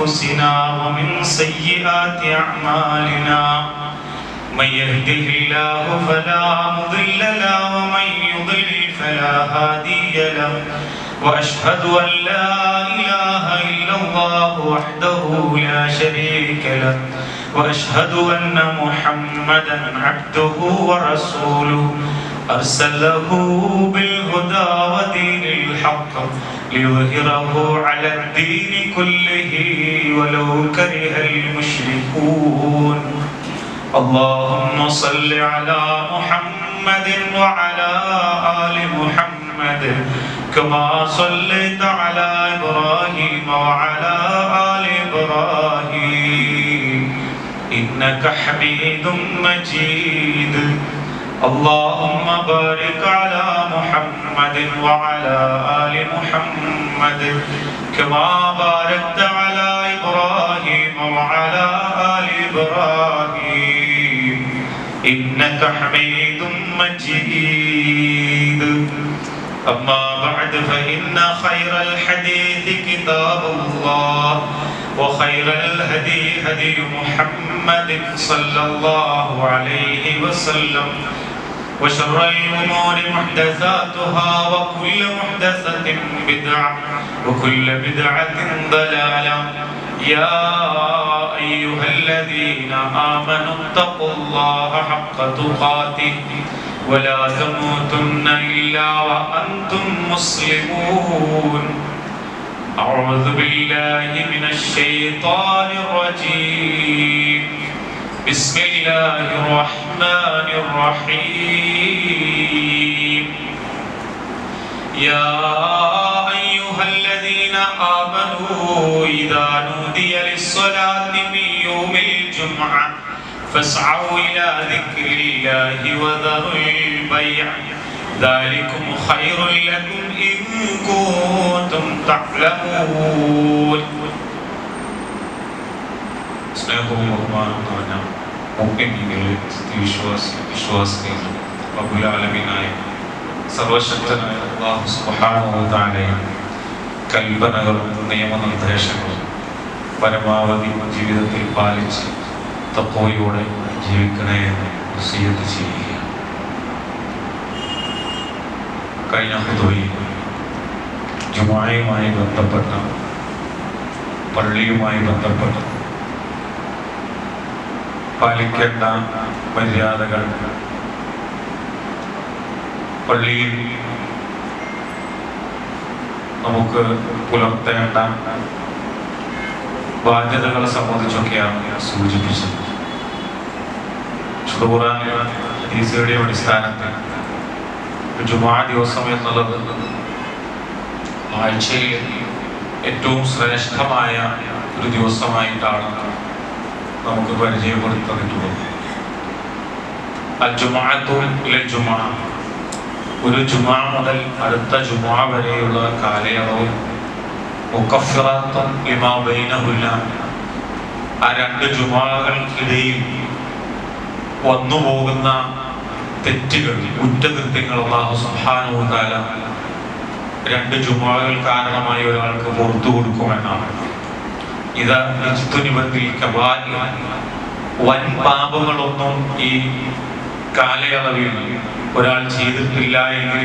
أنفسنا ومن سيئات أعمالنا من يهده الله فلا مضل له ومن يضلل فلا هادي له وأشهد أن لا إله إلا الله وحده لا شريك له وأشهد أن محمدا عبده ورسوله أرسله بالهدى ودين الحق ليظهره على الدين كله ولو كره المشركون اللهم صل على محمد وعلى آل محمد كما صليت على إبراهيم وعلى آل إبراهيم إنك حميد مجيد اللهم بارك على محمد وعلى آل محمد كما باركت على إبراهيم وعلى آل إبراهيم إنك حميد مجيد أما بعد فإن خير الحديث كتاب الله وخير الهدي هدي محمد صلى الله عليه وسلم وشر الأمور محدثاتها وكل محدثة بدعة وكل بدعة ضلالة يا أيها الذين آمنوا اتقوا الله حق تقاته ولا تموتن إلا وأنتم مسلمون أعوذ بالله من الشيطان الرجيم بسم الله الرحمن الرحيم يا أيها الذين آمنوا إذا نودي للصلاة من يوم الجمعة فاسعوا إلى ذكر الله وذروا البيع ذلكم خير لكم إن كنتم تعلمون സ്നേഹവും ബഹുമാനവും നിറഞ്ഞ മുഅ്മിനീങ്ങളെ വിശ്വാസികളെ റബ്ബുൽ ആലമീനായ സർവശക്തനായ അല്ലാഹു സുബ്ഹാനഹു വ തആലയുടെ കൽപ്പനകളും നിയമനിർദ്ദേശങ്ങളും പരമാവധി ജീവിതത്തിൽ പാലിച്ച് തഖ്വയോടെ ജീവിക്കണേ എന്ന് വസിയത്ത് ചെയ്യുക. കഴിഞ്ഞ ഖുതുബയിൽ ജുമുഅയുമായി ബന്ധപ്പെട്ട പള്ളിയുമായി ബന്ധപ്പെട്ട പാലിക്കേണ്ട മര്യാദകൾ, പള്ളിയിൽ നമുക്ക് പുലർത്തേണ്ട ബാധ്യതകളെ സംബന്ധിച്ചൊക്കെയാണ് സൂചിപ്പിച്ചത്. ഹദീസുകളുടെ അടിസ്ഥാനത്തിൽ ജുമുഅ ദിവസം എന്നുള്ളത് ആഴ്ചയിൽ ഏറ്റവും ശ്രേഷ്ഠമായ ഒരു ദിവസമായിട്ടാണ് നമുക്ക് പരിചയപ്പെടുത്തിയിട്ടുള്ളത്. അൽ-ജുമുഅത്തു ഇലൽ ജുമുഅ, ഒരു ജുമുഅ മുതൽ അടുത്ത ജുമുഅ വരെയുള്ള കാലയളവ് മുകഫിറത്തുൻ ലിമാ ബൈനഹുന്ന, ആ രണ്ട് ജുമുഅകൾക്കിടയിൽ വന്നു പോകുന്ന തെറ്റുകൾ, കുറ്റകൃത്യങ്ങൾ അല്ലാഹു സുബ്ഹാനഹു വ തആല രണ്ട് ജുമുഅകൾ കാരണമായി ഒരാൾക്ക് പുറത്തു കൊടുക്കുമെന്നാണ്. ഇത് വൻ പാപങ്ങളൊന്നും ഈ കാലയളവിൽ ഒരാൾ ചെയ്തിട്ടില്ല എങ്കിൽ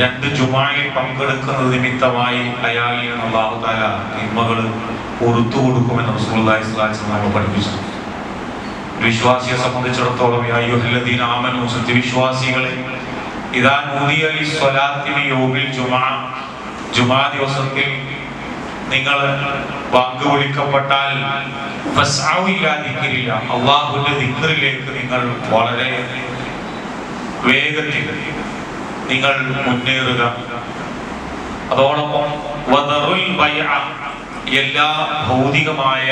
രണ്ട് ജുമുഅയിൽ പങ്കെടുക്കുന്നത് നിമിത്തമായി അയാളിൽ നിന്ന് അല്ലാഹു തആല തിന്മകൾ പുറത്തു കൊടുക്കുമെന്ന് റസൂലുള്ളാഹി സ്വല്ലല്ലാഹു അലൈഹി വസല്ലം പഠിപ്പിച്ചു. വിശ്വാസിയെ സംബന്ധിച്ചിടത്തോളം യാ അയ്യുഹല്ലദീന ആമനൂ, സത്യവിശ്വാസികളെ, ഇദാ നൂദിയ ലിസ്സലാത്തി മിൻ യൗമിൽ ജുമുഅ, ജുമുഅ ദിവസത്തിൽ നിങ്ങൾ ബാങ്ക് വിളിക്കപ്പെട്ടാൽ ഫസ്ഔ ഇലാ ദിക്രില്ലാ, അല്ലാഹുവിന്റെ ദിക്റിലേക്ക് നിങ്ങൾ വളരെ വേഗത്തിൽ നിങ്ങൾ മുന്നേറുക. അതോടൊപ്പം വദറുൽ ബൈഅ, എല്ലാ ഭൗതികമായ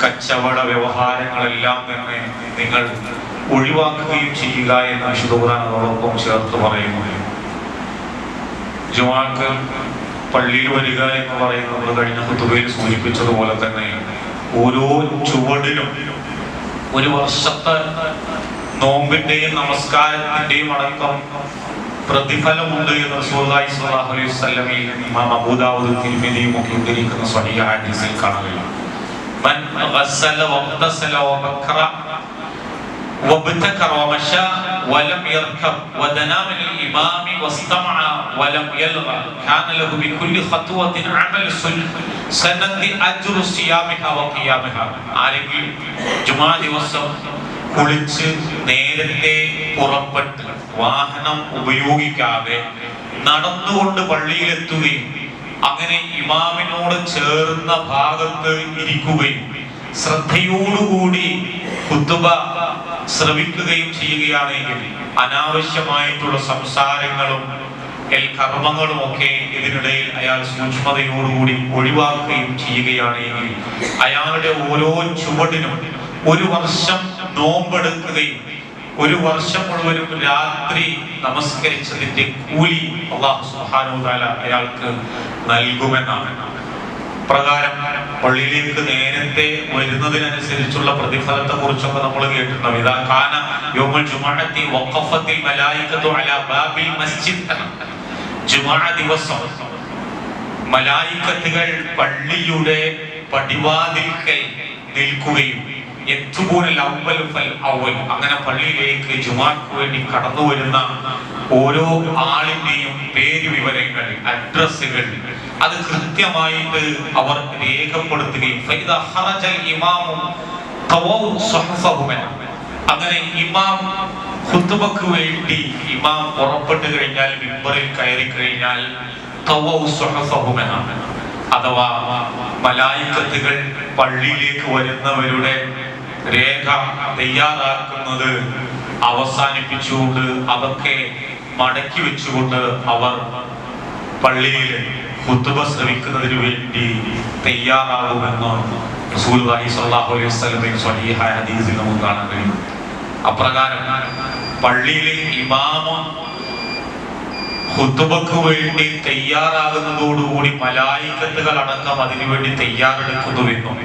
കച്ചവട വ്യവഹാരങ്ങളെല്ലാം തന്നെ നിങ്ങൾ ഒഴിവാക്കുകയും ചെയ്യുക എന്ന് വിശുദ്ധ ഖുർആൻ അതോടൊപ്പം ചേർത്ത് പറയുന്നു. ജുമുഅക്ക് പള്ളിയിൽ വരിക എന്ന് പറയുന്നത് കഴിഞ്ഞ ഖുതുബയിൽ സൂചിപ്പിച്ചതുപോലെ തന്നെ ഓരോ ചുവടിലും ഒരു വർഷത്തെ നോമ്പിന്റെയും നമസ്കാരത്തിന്റെയും അടക്കം പ്രതിഫലമുണ്ട് എന്ന് റസൂലുള്ളാഹി സ്വല്ലല്ലാഹു അലൈഹി വസല്ലമയിൽ ഇമാം അബൂദാവൂദ് തിർമിദിയും ഒക്കെ ഉദ്ധരിക്കുന്ന സ്വഹീഹ ഹദീസിൽ കാണുകയാണ്. മൻ ഗസ്സല വഗ്തസല വബക്കറ വബ്തകറ വമശാ വലം യർകബ് വദനാ മിൻ الإمام واستمع ولم يلغى كان له بكل خطوة عمل سنة أجر صيامها وقيامها. ആരെങ്കിലും ജുമാ ദിവസം കുളിച്ച് നേരത്തെ പുറപ്പെട്ട് വാഹനം ഉപയോഗിക്കാതെ നടന്നുകൊണ്ട് പള്ളിയിലെത്തുകയും അങ്ങനെ ഇമാമിനോട് ചേർന്ന ഭാഗത്ത് ഇരിക്കുകയും ശ്രദ്ധയോടുകൂടി ഖുതുബ ശ്രവിക്കുകയും ചെയ്യുകയാണെങ്കിൽ അനാവശ്യമായിട്ടുള്ള സംസാരങ്ങളും കർമ്മങ്ങളും ഒക്കെ ഇതിനിടയിൽ അയാൾ സൂക്ഷ്മതയോടുകൂടി ഒഴിവാക്കുകയും ചെയ്യുകയാണെങ്കിൽ അയാളുടെ ഓരോ ചുവടിനും ഒരു വർഷം നോമ്പെടുക്കുകയും ഒരു വർഷം മുഴുവനും രാത്രി നമസ്കരിച്ചതിന്റെ കൂലി അല്ലാഹു സുബ്ഹാനഹു വ തആല അയാൾക്ക് നൽകുമെന്നാണ്. പ്രകാരം പള്ളിയിലേക്ക് നേരത്തെ വരുന്നതിനനുസരിച്ചുള്ള പ്രതിഫലത്തെ കുറിച്ചൊക്കെ നമ്മൾ കേട്ടിട്ടുണ്ടാവും. ഇദാ കാന യൗമുൽ ജുമുഅത്തി വഖഫത്തിൽ മലായികതു അലാ ബാബിൽ മസ്ജിദ്. ജുമുഅ ദിവസം മലായികത്തുകൾ പള്ളിയുടെ പടിവാതിൽക്കൽ നിൽക്കുകയും അങ്ങനെ പള്ളിയിലേക്ക് ജുമാക്ക് വേണ്ടി കടന്നു വരുന്ന ഓരോ ആളിന്റെയും പേര് വിവരങ്ങൾ, അഡ്രസ്സുകൾ അത് കൃത്യമായിട്ട് അവർ രേഖപ്പെടുത്തുകയും അങ്ങനെ ഇമാം ഖുതുബക്ക് വേണ്ടി ഇമാം പുറപ്പെട്ടു കഴിഞ്ഞാൽ മിമ്പറിൽ കയറി കഴിഞ്ഞാൽ അഥവാ മലായികത്തുകൾ പള്ളിയിലേക്ക് വരുന്നവരുടെ രേഖ തയ്യാറാക്കുന്നത് അവസാനിപ്പിച്ചുകൊണ്ട് അതൊക്കെ മടക്കി വെച്ചുകൊണ്ട് അവർ പള്ളിയിൽ ഖുതുബ ശ്രവിക്കുന്നതിന് വേണ്ടി തയ്യാറാകുമെന്ന് റസൂലുള്ളാഹി സ്വല്ലല്ലാഹു അലൈഹി വസല്ലമയുടെ സ്വഹീഹായ ഹദീസിൽ നമുക്ക് കാണാൻ കഴിയും. അപ്രകാരം പള്ളിയിലെ ഇമാമ ഖുതുബക്ക് വേണ്ടി തയ്യാറാകുന്നതോടുകൂടി മലായികത്തുകൾ അടക്കം അതിനുവേണ്ടി തയ്യാറെടുക്കുന്നുവെന്നും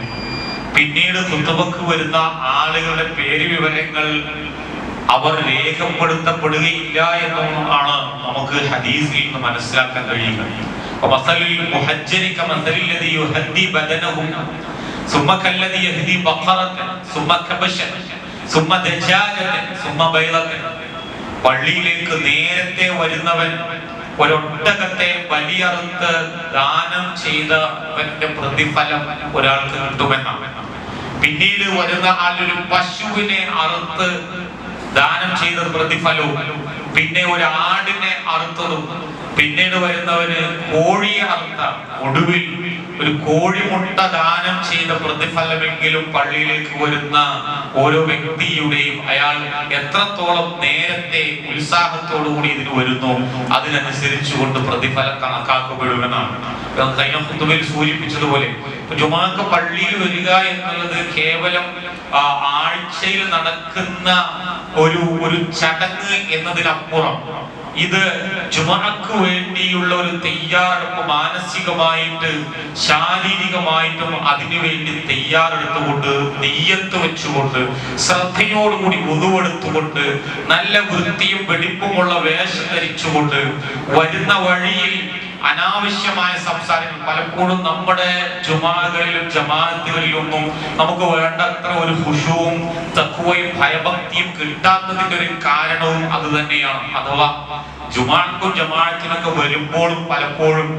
പിന്നീട് ഖുതുബക്ക് വരുന്ന ആളുകളുടെ പേര് വിവരങ്ങൾ അവർ രേഖപ്പെടുത്തപ്പെടുകയില്ല എന്നും ആണ് നമുക്ക് ഹദീസിൽ നിന്ന് മനസ്സിലാക്കാൻ കഴിയുക. പള്ളിയിലേക്ക് നേരത്തെ വരുന്നവൻ ഒരൊട്ടകത്തെ ബലിയറുത്ത് ദാനം ചെയ്തവന്റെ പ്രതിഫലം ഒരാൾക്ക് കിട്ടുമെന്നാണ്. പിന്നീട് വരുന്ന ആളൊരു പശുവിനെ അറുത്ത് ദാനം ചെയ്ത പ്രതിഫലവും, പിന്നെ ഒരു ആടിനെ അറുത്തതും, പിന്നീട് വരുന്നവന് കോഴിയെ അറുത്ത, ഒടുവിൽ ഒരു കോഴിമുട്ട ദാനം ചെയ്ത പ്രതിഫലമെങ്കിലും പള്ളിയിലേക്ക് വരുന്ന ഓരോ വ്യക്തിയുടെയും അയാൾ എത്രത്തോളം നേരത്തെ ഉത്സാഹത്തോടുകൂടി ഇതിന് വരുന്നു അതിനനുസരിച്ചുകൊണ്ട് പ്രതിഫലം കണക്കാക്കപ്പെടുമെന്നാണ്. കഴിഞ്ഞ ഖുതുബയിൽ സൂചിപ്പിച്ചതുപോലെ ജുമാക്ക് പള്ളിയിൽ വരിക എന്നുള്ളത് കേവലം ആഴ്ചയിൽ നടക്കുന്ന ഒരു ചടങ്ങ് എന്നതിനപ്പുറം ഇത് ജുമാക്ക് വേണ്ടിയുള്ള ഒരു തയ്യാറെടുപ്പ്, മാനസികമായിട്ട് ശാരീരികമായിട്ടും അതിനുവേണ്ടി തയ്യാറെടുത്തുകൊണ്ട് നിയ്യത്ത് വെച്ചുകൊണ്ട് ശ്രദ്ധയോടുകൂടി വുദുവെടുത്തുകൊണ്ട് നല്ല വൃത്തിയും വെടിപ്പുമുള്ള വേഷം ധരിച്ചുകൊണ്ട് വരുന്ന വഴിയിൽ അനാവശ്യമായ സംസാരങ്ങൾ പലപ്പോഴും നമ്മുടെ ജുമാകളിലും ജമാഅത്തുകളിലൊന്നും നമുക്ക് വേണ്ടത്ര ഒരു ഖുശൂഉം തഖ്വയും ഭയഭക്തിയും കിട്ടാത്തതിന്റെ ഒരു കാരണവും അത് തന്നെയാണ്. അഥവാ ജുമാഅക്കും ജമാഅത്തിനൊക്കെ വരുമ്പോഴും പലപ്പോഴും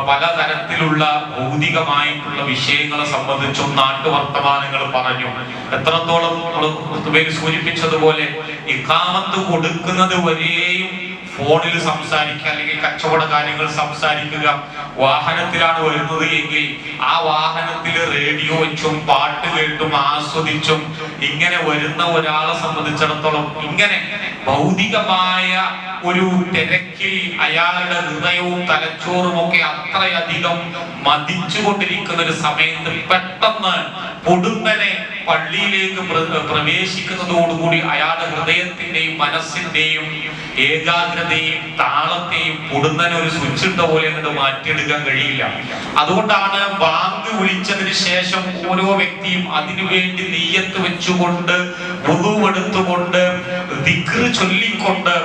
പലതരത്തിലുള്ള ഭൗതികമായിട്ടുള്ള വിഷയങ്ങളെ സംബന്ധിച്ചും നാട്ടുവർത്തമാനങ്ങൾ പറഞ്ഞു. എത്രത്തോളം സൂചിപ്പിച്ചതുപോലെ ഇഖാമത്ത് കൊടുക്കുന്നത് വരെയും ഫോണിൽ സംസാരിക്കുക, അല്ലെങ്കിൽ കച്ചവട കാര്യങ്ങൾ സംസാരിക്കുക. വാഹനത്തിലാണ് വരുന്നത് എങ്കിൽ ആ വാഹനത്തിൽ റേഡിയോ വെച്ചും പാട്ട് കേട്ടും ആസ്വദിച്ചും ഇങ്ങനെ വരുന്ന ഒരാളെ സംബന്ധിച്ചിടത്തോളം ഇങ്ങനെ ഭൗതികമായ ഒരു തിരക്കിൽ അയാളുടെ ഹൃദയവും തലച്ചോറും ഒക്കെ അത്രയധികം മതിച്ചുകൊണ്ടിരിക്കുന്ന ഒരു സമയത്ത് പെട്ടെന്ന് പൊടുന്നനെ പള്ളിയിലേക്ക് പ്രവേശിക്കുന്നതോടുകൂടി അയാളുടെ ഹൃദയത്തിന്റെയും മനസ്സിന്റെയും ഏകാഗ്രതയും താളത്തെയും പൊടുന്നനെ ഒരു സ്വിച്ച് ഇട്ട പോലെ അങ്ങോട്ട് മാറ്റിയെടുക്കാൻ കഴിയില്ല. അതുകൊണ്ടാണ് ബാങ്ക് വിളിച്ചതിന് ശേഷം ഓരോ വ്യക്തിയും അതിനുവേണ്ടി നിയ്യത്ത് വെച്ചുകൊണ്ട് വുദു എടുത്തുകൊണ്ട് ദിക്ർ ചൊല്ലിക്കൊണ്ട്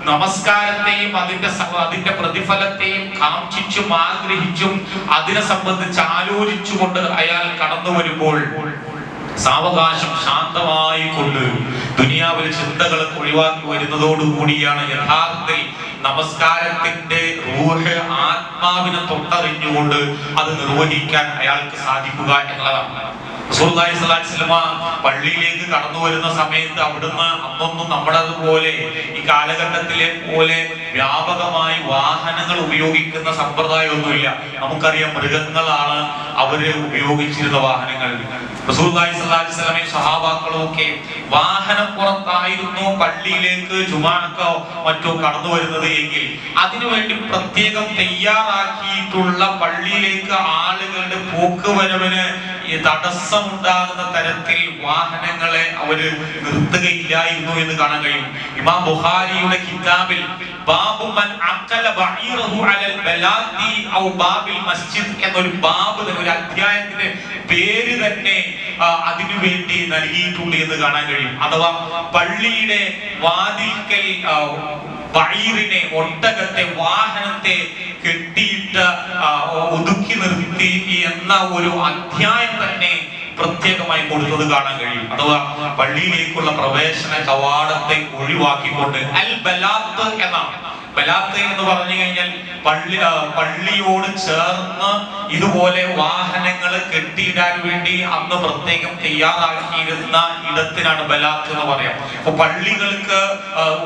നമസ്കാരത്തെയും അതിന്റെ പ്രതിഫലത്തെയും കാംക്ഷിച്ചും ആഗ്രഹിച്ചും അതിനെ സംബന്ധിച്ച് ആലോചിച്ചുകൊണ്ട് അയാൾ കടന്നു വരുമ്പോൾ സാവകാശം ശാന്തമായി കൊണ്ട് ദുനിയാവിലെ ചിന്തകൾ ഒഴിവാക്കി വരുന്നതോടുകൂടിയാണ് യഥാർത്ഥത്തിൽ നമസ്കാരത്തിന്റെ റൂഹ് ആത്മാവിനെ തൊട്ടറിഞ്ഞുകൊണ്ട് അത് നിർവഹിക്കാൻ അയാൾക്ക് സാധിക്കുക എന്നുള്ളതാണ്. റസൂലുള്ളാഹി സ്വല്ലല്ലാഹി അലൈഹി വസല്ലമ പള്ളിയിലേക്ക് കടന്നു വരുന്ന സമയത്ത് അവിടുന്ന് അന്നൊന്നും നമ്മളതുപോലെ ഈ കാലഘട്ടത്തിലെ പോലെ വ്യാപകമായി വാഹനങ്ങൾ ഉപയോഗിക്കുന്ന സമ്പ്രദായമൊന്നുമില്ല. നമുക്കറിയാം, മൃഗങ്ങളാണ് അവര് ഉപയോഗിച്ചിരുന്ന വാഹനങ്ങൾ. റസൂലുള്ളാഹി സ്വല്ലല്ലാഹി അലൈഹി വസല്ലമയും സഹാബാക്കളും ഒക്കെ വാഹനപ്പുറത്തായിരുന്നു പള്ളിയിലേക്ക് ജുമാഅക്കോ മറ്റോ കടന്നു വരുന്നത് എങ്കിൽ അതിനുവേണ്ടി പ്രത്യേകം തയ്യാറാക്കിയിട്ടുള്ള പള്ളിയിലേക്ക് ആളുകളുടെ പോക്കുവരവിന് തടസ്സമുണ്ടാകുന്ന തരത്തിൽ വാഹനങ്ങളെ അവര് നിർത്തുകയില്ലായിരുന്നു എന്ന് കാണാൻ കഴിയും. ഇമാം ബുഖാരിയുടെ കിതാബിൽ ബാബു മൻ അഖല ബഈറഹു അലൽ ബലാത്തി ഔ ബാബിൽ മസ്ജിദ് എന്നൊരു ബാബ്, ഒരു അധ്യായത്തിന്റെ പേര് തന്നെ അതിനു വേണ്ടി നൽകിയിട്ടുണ്ട് എന്ന് കാണാൻ കഴിയും. അഥവാ പള്ളിയുടെ വാതിൽക്കൽ ബഈറിനെ, ഒട്ടകത്തെ, വാഹനത്തെ കെട്ടിയിട്ട് ഒതുക്കി നിർത്തി എന്ന ഒരു അധ്യായം തന്നെ പ്രത്യേകമായി കൊടുത്തത് കാണാൻ കഴിയും. അഥവാ പള്ളിയിലേക്കുള്ള പ്രവേശന കവാടത്തെ ഒഴിവാക്കിക്കൊണ്ട് അൽ ബലാത്ത് എന്നാണ്. ബലാത്ത് എന്ന് പറഞ്ഞു കഴിഞ്ഞാൽ പള്ളിയോട് ചേർന്ന് ഇതുപോലെ വാഹനങ്ങൾ കെട്ടിയിടാൻ വേണ്ടി അന്ന് പ്രത്യേകം തയ്യാറാക്കിയിരുന്ന ഇടത്തിനാണ് ബലാത്ത് എന്ന് പറയാം. അപ്പൊ പള്ളികൾക്ക്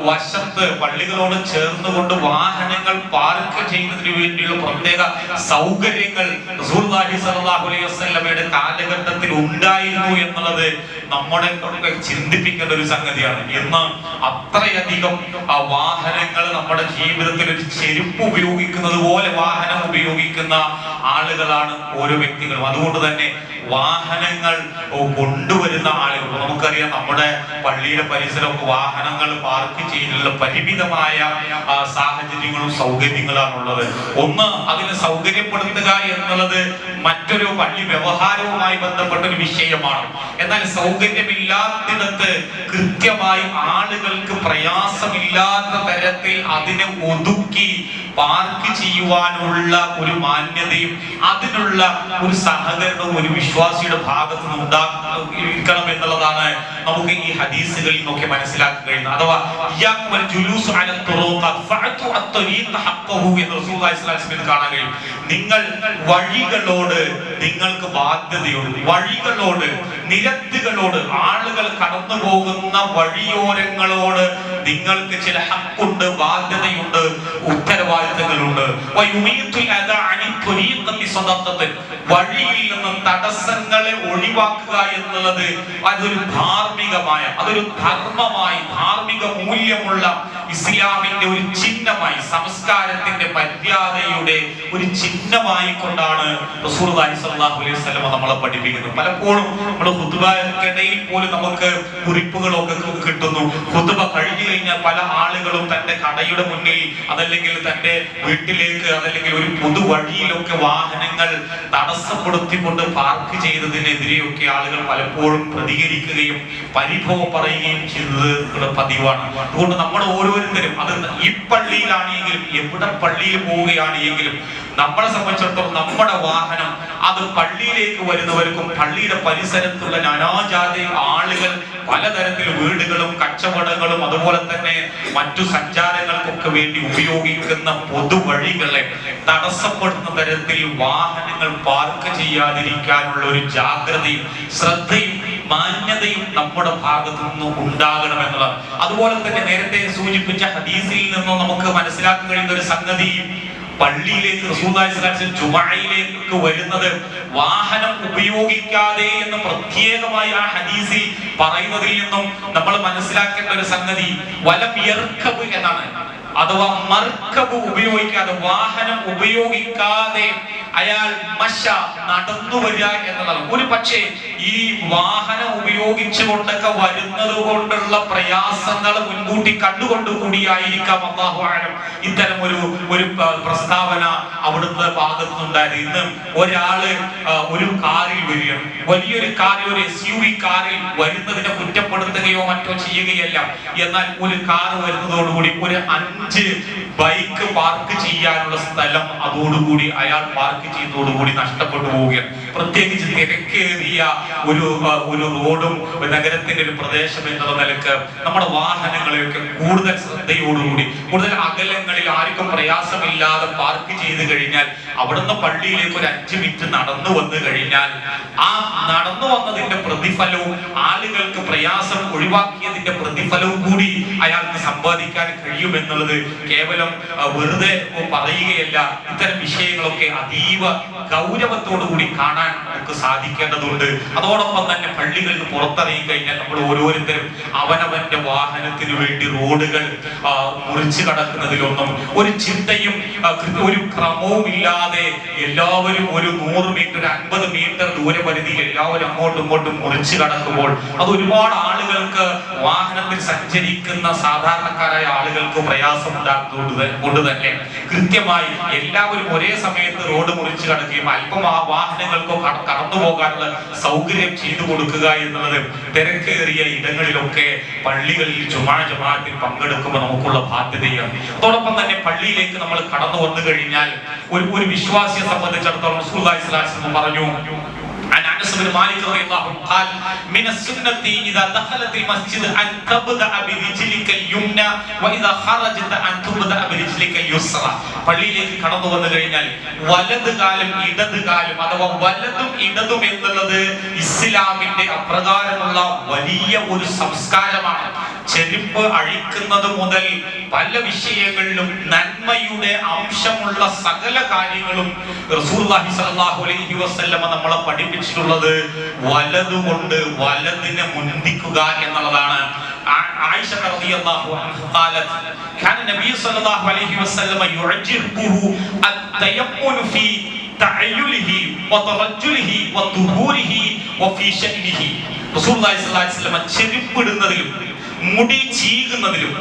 വശത്ത്, പള്ളികളോട് ചേർന്നുകൊണ്ട് വാഹനങ്ങൾ പാർക്ക് ചെയ്യുന്നതിന് വേണ്ടിയുള്ള പ്രത്യേക സൗകര്യങ്ങൾ റസൂലുള്ളാഹി സ്വല്ലല്ലാഹു അലൈഹി വസല്ലമയുടെ കാലഘട്ടത്തിൽ ഉണ്ടായിരുന്നു എന്നുള്ളത് നമ്മളെ ചിന്തിപ്പിക്കേണ്ട ഒരു സംഗതിയാണ്. ഇന്ന് അത്രയധികം വാഹനങ്ങൾ നമ്മുടെ ജീവിതത്തിൽ ഒരു ചെരുപ്പ് ഉപയോഗിക്കുന്നത് പോലെ വാഹനം ഉപയോഗിക്കുന്ന ആളുകളാണ് ഓരോ വ്യക്തികളും. അതുകൊണ്ട് തന്നെ വാഹനങ്ങൾ കൊണ്ടുവരുന്ന ആളുകൾ, നമുക്കറിയാം നമ്മുടെ പള്ളിയുടെ പരിസരമൊക്കെ വാഹനങ്ങൾ പാർക്ക് ചെയ്യുന്നതിനുള്ള പരിമിതമായ സാഹചര്യങ്ങളും സൗകര്യങ്ങളാണുള്ളത്. ഒന്ന്, അതിനെ സൗകര്യപ്പെടുത്തുക എന്നുള്ളത് മറ്റൊരു പള്ളി വ്യവഹാരവുമായി ബന്ധപ്പെട്ട ഒരു വിഷയമാണ്. എന്നാൽ സൗകര്യമില്ലാത്തിടത്ത് കൃത്യമായി ആളുകൾക്ക് പ്രയാസമില്ലാത്ത തരത്തിൽ അതിനെ ഒതുക്കി പാർക്ക് ചെയ്യുവാനുള്ള ഒരു മാന്യതയും അതിനുള്ള ഒരു സഹകരണവും ഒരു വിശ്വാസിയുടെ ഭാഗത്ത് നിന്ന് ഉണ്ടാക്കണം എന്നുള്ളതാണ് നമുക്ക് ഈ ഹദീസുകളിൽ നിന്നൊക്കെ മനസ്സിലാക്കാൻ കഴിയുന്നത്. അഥവാ കാണാൻ കഴിയും. നിങ്ങൾ വഴികളോട് നിങ്ങൾക്ക് ബാധ്യതയുണ്ട്. വഴികളോട്, നിരത്തുകളോട്, ആളുകൾ കടന്നു പോകുന്ന വഴിയോരങ്ങളോട് നിങ്ങൾക്ക് ചില ഹക്കുണ്ട്, ബാധ്യതയുണ്ട്, ഉത്തരവാദിത്തങ്ങളുണ്ട്. വഴിയിൽ നിന്ന് തടസ്സങ്ങളെ ഒഴിവാക്കുക എന്നുള്ളത് അതൊരു ധാർമ്മികമായ, അതൊരു ധർമ്മമായി, ധാർമ്മിക മൂല്യമുള്ള ഇസ്ലാമിന്റെ ഒരു ചിഹ്നമായി, സംസ്കാരത്തിന്റെ മര്യാദയുടെ ഒരു ചിഹ്നമായി കൊണ്ടാണ് റസൂലുള്ളാഹി സ്വല്ലല്ലാഹു അലൈഹി വസല്ലം നമ്മളെ പഠിപ്പിക്കുന്നത്. പലപ്പോഴും നമ്മുടെ ഖുതുബയ്ക്കിടയിൽ പോലും നമുക്ക് കുറിപ്പുകളൊക്കെ കിട്ടുന്നു. ഖുതുബ കഴിഞ്ഞു കഴിഞ്ഞാൽ പല ആളുകളും തന്റെ കടയുടെ മുന്നിൽ, അതല്ലെങ്കിൽ തന്റെ വീട്ടിലേക്ക്, അതല്ലെങ്കിൽ ഒരു പൊതുവഴിയിലൊക്കെ വാഹനങ്ങൾ തടസ്സപ്പെടുത്തിക്കൊണ്ട് പാർക്ക് ചെയ്തതിനെതിരെയൊക്കെ ആളുകൾ പലപ്പോഴും പ്രതികരിക്കുകയും പരിഭവം പറയുകയും ചെയ്തത് പതിവാണ്. അതുകൊണ്ട് നമ്മൾ ഓരോരുത്തരും, അത് ഈ പള്ളിയിലാണെങ്കിലും എവിടെ പള്ളിയിൽ പോവുകയാണെങ്കിലും നമ്മളെ സംബന്ധിച്ചിടത്തോളം നമ്മുടെ വാഹനം അത് പള്ളിയിലേക്ക് വരുന്നവർക്കും പള്ളിയുടെ പരിസരത്തുള്ള നാനാജാതി ആളുകൾ, പലതരത്തിൽ വീടുകളും കച്ചവടങ്ങളും അതുപോലെ തന്നെ മറ്റു സഞ്ചാരങ്ങൾക്കൊക്കെ വേണ്ടി ഉപയോഗിക്കുന്ന പൊതുവഴികളെ തടസ്സപ്പെടുന്ന തരത്തിൽ വാഹനങ്ങൾ പാർക്ക് ചെയ്യാതിരിക്കാനുള്ള ഒരു ജാഗ്രതയും ശ്രദ്ധയും മാന്യതയും നമ്മുടെ ഭാഗത്തു നിന്ന് ഉണ്ടാകണമെന്നുള്ളത്. അതുപോലെ തന്നെ നേരത്തെ സൂചിപ്പിച്ച ഹദീസിൽ നിന്നും നമുക്ക് മനസ്സിലാക്കാൻ കഴിയുന്ന ഒരു സംഗതി, പള്ളിയിലേക്ക് റസൂലുള്ളാഹി സ്വല്ലല്ലാഹു അലൈഹി വസല്ലം ജുമഅയിലേക്ക് വരുന്നത് വാഹനം ഉപയോഗിക്കാതെ എന്ന് പ്രത്യേകമായി ആ ഹദീസിൽ പറയുന്നതിൽ നിന്നും നമ്മൾ മനസ്സിലാക്കേണ്ട ഒരു സംഗതി വലം യർകബ് എന്നാണ്. അഥവാ മർകബ് ഉപയോഗിക്കാതെ, വാഹനം ഉപയോഗിക്കാതെ അയാൾ നടന്നു വരിക എന്നതാണ്. ഒരു പക്ഷേ ഈ വാഹനം ഉപയോഗിച്ചുകൊണ്ടൊക്കെ വരുന്നത് കൊണ്ടുള്ള പ്രയാസങ്ങൾ മുൻകൂട്ടി കണ്ടുകൊണ്ടുകൂടിയായിരിക്കാം അല്ലാഹു അഅലം ഇത്തരം ഒരു പ്രസ്താവന അവിടുത്തെ ഭാഗത്തുനിന്നുണ്ടായത്. ഇന്ന് ഒരാള് ഒരു കാറിൽ വരികയാണ്, വലിയൊരു കാറിൽ, ഒരു SUV കാറിൽ വരുന്നതിനെ കുറ്റപ്പെടുത്തുകയോ മറ്റോ ചെയ്യുകയല്ല. എന്നാൽ ഒരു കാർ വരുന്നതോടുകൂടി ഒരു 5 ബൈക്ക് പാർക്ക് ചെയ്യാനുള്ള സ്ഥലം അതോടുകൂടി അയാൾ പാർക്ക് ചെയ്യുന്നതോടുകൂടി നഷ്ടപ്പെട്ടു പോവുകയാണ്. പ്രത്യേകിച്ച് തിരക്കേറിയ ഒരു റോഡും നഗരത്തിന്റെ ഒരു പ്രദേശം എന്നുള്ള നിലക്ക് നമ്മുടെ വാഹനങ്ങളെയൊക്കെ കൂടുതൽ ശ്രദ്ധയോടുകൂടി കൂടുതൽ അകലങ്ങളിൽ ആർക്കും പ്രയാസമില്ലാതെ പാർക്ക് ചെയ്ത് കഴിഞ്ഞാൽ അവിടുന്ന് പള്ളിയിലേക്ക് ഒരു 5 മിനിറ്റ് നടന്നു വന്നു കഴിഞ്ഞാൽ ആ നടന്നു വന്നതിന്റെ പ്രതിഫലവും ആളുകൾക്ക് പ്രയാസം ഒഴിവാക്കിയതിന്റെ പ്രതിഫലവും കൂടി അയാൾക്ക് സമ്പാദിക്കാൻ കഴിയുമെന്നുള്ളത് കേവലം വെറുതെ പറയുകയല്ല. ഇത്തരം വിഷയങ്ങളൊക്കെ അതീവ ഗൗരവത്തോടു കൂടി കാണാൻ നമുക്ക് സാധിക്കേണ്ടതുണ്ട്. അതോടൊപ്പം തന്നെ പള്ളികളിൽ പുറത്തിറങ്ങി കഴിഞ്ഞാൽ നമ്മൾ ഓരോരുത്തരും അവനവന്റെ വാഹനത്തിന് വേണ്ടി റോഡുകൾ മുറിച്ചു കടക്കുന്നതിലൊന്നും ഒരു ചിന്തയും ഒരു ക്രമവും ഇല്ലാതെ എല്ലാവരും ഒരു 100 മീറ്റർ 50 മീറ്റർ ദൂരപരിധിയിൽ എല്ലാവരും അങ്ങോട്ടും ഇങ്ങോട്ടും മുറിച്ചു കടക്കുമ്പോൾ അത് ഒരുപാട് ആളുകൾക്ക്, വാഹനത്തിൽ സഞ്ചരിക്കുന്ന സാധാരണക്കാരായ ആളുകൾക്ക് പ്രയാസം ഉണ്ടാക്കുന്നത് കൊണ്ട് തന്നെ കൃത്യമായി എല്ലാവരും ഒരേ സമയത്ത് റോഡ് മുറിച്ചു കടക്കുകയും അല്പം ആ വാഹനങ്ങൾക്കോ കടന്നു പോകാനുള്ള സൗകര്യം ചെയ്തു കൊടുക്കുക എന്നുള്ളത് തിരക്കേറിയ ഇടങ്ങളിലൊക്കെ പള്ളികളിൽ ജമാഅത്തിൽ പങ്കെടുക്കുമ്പോൾ നമുക്കുള്ള ബാധ്യതയാണ്. അതോടൊപ്പം തന്നെ പള്ളിയിലേക്ക് നമ്മൾ കടന്നു വന്നു കഴിഞ്ഞാൽ ഒരു വിശ്വാസിയെ സംബന്ധിച്ചിടത്തോളം റസൂലുള്ളാഹി സ്വല്ലല്ലാഹു അലൈഹി വസല്ലം പറഞ്ഞു, أنس بن مالك رضي الله عنه قال من السنة إذا دخلت المسجد أن تبدأ برجلك اليمنى وإذا خرجت أن تبدأ برجلك اليسرى. പള്ളിയിലേക്ക് കടന്നു വന്നു കഴിഞ്ഞാൽ വലത് കാലും ഇടത് കാലും അഥവാ വലതും ഇടതും എന്നുള്ളത് ഇസ്ലാമിന്റെ അപ്രകാരമുള്ള വലിയ ഒരു സംസ്കാരമാണ്. ചെരുപ്പ് അഴിക്കുന്നത് മുതൽ പല വിഷയങ്ങളിലും നന്മയുടെ അംശമുള്ള സകല കാര്യങ്ങളും റസൂലുള്ളാഹി സ്വല്ലല്ലാഹു അലൈഹി വസല്ലമ നമ്മളെ പഠിപ്പിച്ചിട്ടുള്ളത് വലതുകൊണ്ട് വലതിനെ മുൻപിക്കുക എന്നുള്ളതാണ്. ആയിഷ റളിയല്ലാഹു അൻഹ ഖാലത് കാന നബി സ്വല്ലല്ലാഹു അലൈഹി വസല്ലമ യുഅജിബുഹു അത്തയമ്മുൻ ഫീ തഅയ്യുലിഹി വതറജ്ജുലിഹി വതുഹൂരിഹി വഫീ ശഅനിഹി. റസൂലുള്ളാഹി സ്വല്ലല്ലാഹു അലൈഹി വസല്ലമ ചെരുപ്പിടുന്നതിലും മുടി ചീകുന്നതിലും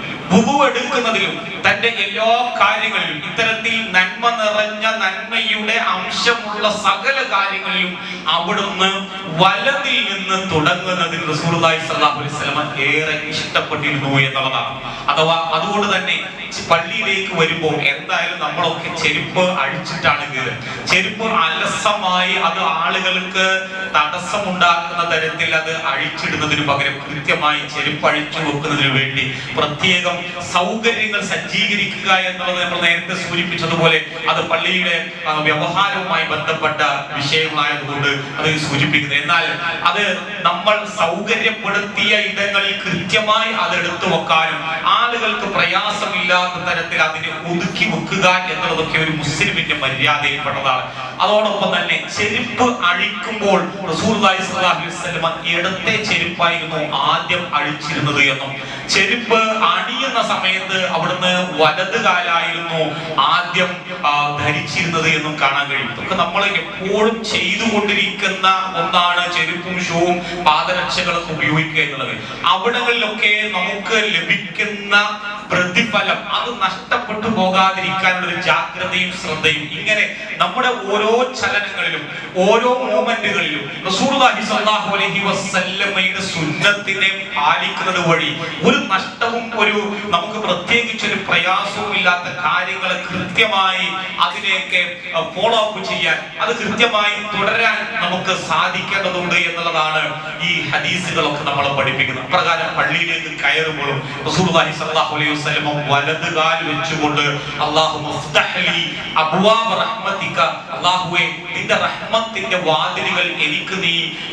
എടുക്കുന്നതിലും തന്റെ എല്ലാ കാര്യങ്ങളിലും ഇത്തരത്തിൽ നന്മ നിറഞ്ഞ നന്മയുടെ അംശമുള്ള സകല കാര്യങ്ങളിലും അവിടുന്ന് വലതിൽ നിന്ന് തുടങ്ങുന്നതിൽ റസൂലുള്ളാഹി സ്വല്ലല്ലാഹു അലൈഹി വസല്ലം ഏറെ ഇഷ്ടപ്പെട്ടിരുന്നു എന്നുള്ളതാണ്. അഥവാ അതുകൊണ്ട് തന്നെ പള്ളിയിലേക്ക് വരുമ്പോൾ എന്തായാലും നമ്മളൊക്കെ ചെരുപ്പ് അഴിച്ചിട്ടാണ് കയറുക. ചെരുപ്പ് അലസമായി അത് ആളുകൾക്ക് തടസ്സമുണ്ടാക്കുന്ന തരത്തിൽ അത് അഴിച്ചിടുന്നതിന് പകരം കൃത്യമായി ചെരുപ്പ് അഴിച്ചു വെക്കുന്നതിന് വേണ്ടി പ്രത്യേകം സൗകര്യങ്ങൾ സജ്ജീകരിക്കുക എന്നുള്ളത് നമ്മൾ നേരത്തെ സൂചിപ്പിച്ചതുപോലെ അത് പള്ളിയുടെ വ്യവഹാരവുമായി ബന്ധപ്പെട്ട വിഷയങ്ങളായതുകൊണ്ട് അത് സൂചിപ്പിക്കുന്നത്. എന്നാൽ അത് നമ്മൾ സൗകര്യപ്പെടുത്തിയ ഇടങ്ങളിൽ കൃത്യമായി അത് എടുത്തു വെക്കാനും ആളുകൾക്ക് പ്രയാസമില്ലാത്ത തരത്തിൽ അതിനെ ഒതുക്കി വെക്കുക എന്നുള്ളതൊക്കെ ഒരു മുസ്ലിമിന്റെ മര്യാദയിൽപ്പെട്ടതാണ്. അതോടൊപ്പം തന്നെ ചെരുപ്പ് അഴിക്കുമ്പോൾ റസൂലുള്ളാഹി സ്വല്ലല്ലാഹു അലൈഹി വസല്ലം ഇടത്തെ ചെരുപ്പായിരുന്നു ആദ്യം അഴിച്ചിരുന്നത് എന്നും ചെരുപ്പ് അണിയുന്ന സമയത്ത് അവിടുന്ന് വലത് കാലായിരുന്നു ആദ്യം ധരിച്ചിരുന്നത് എന്നും കാണാൻ കഴിയും. ഇതൊക്കെ നമ്മൾ എപ്പോഴും ചെയ്തുകൊണ്ടിരിക്കുന്ന ഒന്നാണ് ചെരുപ്പും ഷൂവും പാദരക്ഷകളൊക്കെ ഉപയോഗിക്കുക എന്നുള്ളത്. അവിടങ്ങളിലൊക്കെ നമുക്ക് ലഭിക്കുന്ന പ്രതിഫലം അത് നഷ്ടപ്പെട്ടു പോകാതിരിക്കാനുള്ള ഒരു ജാഗ്രതയും ശ്രദ്ധയും ഇങ്ങനെ നമ്മുടെ ഓരോ ചലനങ്ങളിലും ഓരോ മൂവ്മെന്റുകളിലും റസൂലുള്ളാഹി സ്വല്ലല്ലാഹു അലൈഹി വസല്ലമയുടെ സുന്നത്തിനെ പാലിക്കുന്നത് വഴി ഒരു നഷ്ടവും നമുക്ക് പ്രത്യേകിച്ച് ഒരു പ്രയാസവും ഇല്ലാത്ത കാര്യങ്ങളെ കൃത്യമായി അതിനെയൊക്കെ ഫോളോ അപ്പ് ചെയ്യാൻ അത് കൃത്യമായി തുടരാൻ നമുക്ക് സാധിക്കേണ്ടതുണ്ട് എന്നുള്ളതാണ് ഈ ഹദീസുകളൊക്കെ നമ്മളെ പഠിപ്പിക്കുന്നത്. പ്രകാരം പള്ളിയിലേക്ക് കയറുമ്പോഴും റസൂലുള്ളാഹി സ്വല്ലല്ലാഹു അലൈഹി വസല്ലം വലത് കാൽ വെച്ചുകൊണ്ട് അല്ലാഹു മുഫ്തഹ്ലി അബ്വാബ റഹ്മതിക, അല്ലാഹുവേ നിന്റെ റഹ്മത്തിന്റെ വാതിലുകൾ